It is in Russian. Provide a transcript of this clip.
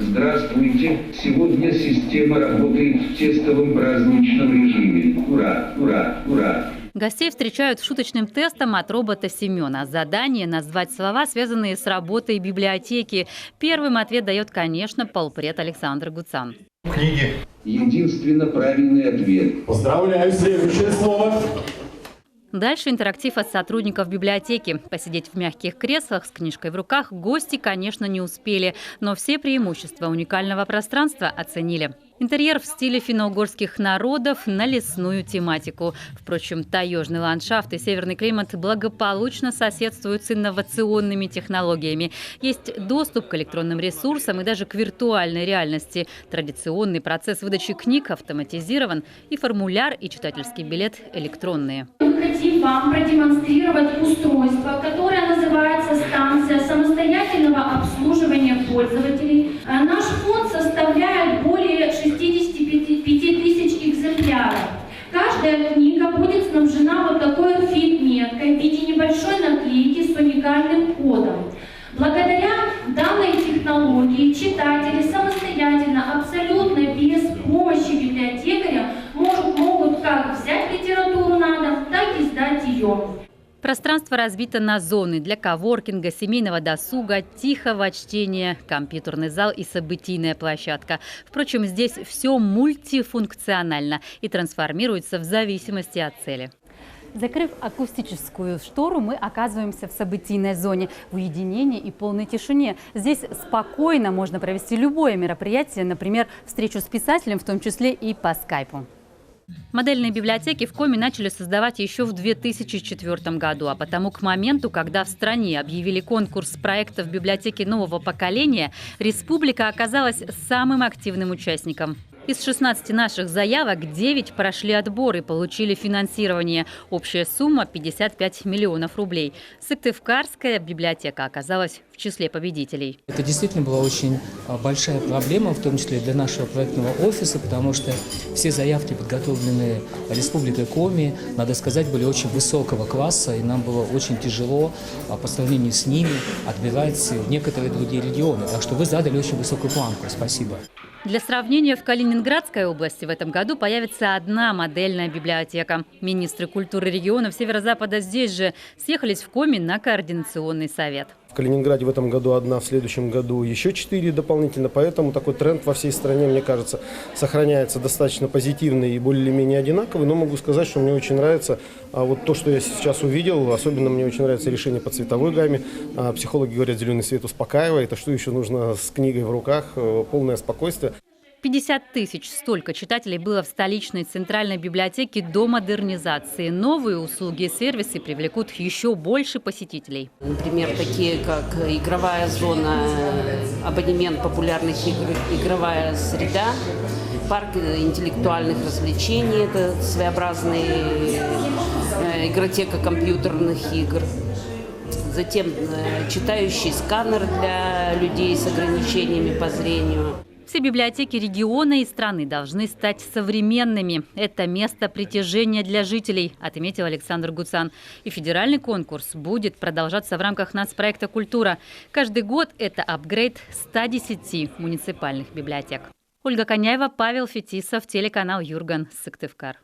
Здравствуйте! Сегодня система работает в тестовом праздничном режиме. Ура! Ура! Ура! Гостей встречают шуточным тестом от робота Семена. Задание – назвать слова, связанные с работой библиотеки. Первым ответ дает, конечно, полпред Александр Гуцан. Книги. Единственно правильный ответ. Поздравляю, следующее слово. Дальше интерактив от сотрудников библиотеки. Посидеть в мягких креслах с книжкой в руках гости, конечно, не успели. Но все преимущества уникального пространства оценили. Интерьер в стиле финно-угорских народов на лесную тематику. Впрочем, таежный ландшафт и северный климат благополучно соседствуют с инновационными технологиями. Есть доступ к электронным ресурсам и даже к виртуальной реальности. Традиционный процесс выдачи книг автоматизирован, и формуляр, и читательский билет электронные. Мы хотим вам продемонстрировать устройство, которое называется станция самостоятельного обслуживания пользователей. Наш фонд составляет более 65 тысяч экземпляров. Каждая книга будет снабжена вот такой RFID-меткой в виде небольшой наклейки с уникальным кодом. Благодаря данной технологии читатели самостоятельно, абсолютно без помощи библиотекаря могут как взять литературу на дом, так и сдать ее. Пространство разбито на зоны для коворкинга, семейного досуга, тихого чтения, компьютерный зал и событийная площадка. Впрочем, здесь все мультифункционально и трансформируется в зависимости от цели. Закрыв акустическую штору, мы оказываемся в событийной зоне, в уединении и полной тишине. Здесь спокойно можно провести любое мероприятие, например, встречу с писателем, в том числе и по скайпу. Модельные библиотеки в Коми начали создавать еще в 2004 году, а потому к моменту, когда в стране объявили конкурс проектов библиотеки нового поколения, республика оказалась самым активным участником. Из 16 наших заявок 9 прошли отбор и получили финансирование. Общая сумма – 55 миллионов рублей. Сыктывкарская библиотека оказалась в числе победителей. Это действительно была очень большая проблема, в том числе для нашего проектного офиса, потому что все заявки, подготовленные Республикой Коми, надо сказать, были очень высокого класса, и нам было очень тяжело по сравнению с ними отбирать некоторые другие регионы. Так что вы задали очень высокую планку. Спасибо. Для сравнения, в Калининградской области в этом году появится одна модельная библиотека. Министры культуры регионов Северо-Запада здесь же съехались в Коми на координационный совет. В Калининграде в этом году одна, в следующем году еще 4 дополнительно. Поэтому такой тренд во всей стране, мне кажется, сохраняется достаточно позитивный и более-менее одинаковый. Но могу сказать, что мне очень нравится вот то, что я сейчас увидел. Особенно мне очень нравится решение по цветовой гамме. Психологи говорят, зеленый цвет успокаивает. А что еще нужно с книгой в руках? Полное спокойствие. 50 тысяч – столько читателей было в столичной центральной библиотеке до модернизации. Новые услуги и сервисы привлекут еще больше посетителей. Например, такие как игровая зона, абонемент популярных игр, игровая среда, парк интеллектуальных развлечений, это своеобразная игротека компьютерных игр. Затем читающий сканер для людей с ограничениями по зрению. Все библиотеки региона и страны должны стать современными. Это место притяжения для жителей, отметил Александр Гуцан. И федеральный конкурс будет продолжаться в рамках нацпроекта «Культура». Каждый год это апгрейд 110 муниципальных библиотек. Ольга Коняева, Павел Фетисов, телеканал Юрган, Сыктывкар.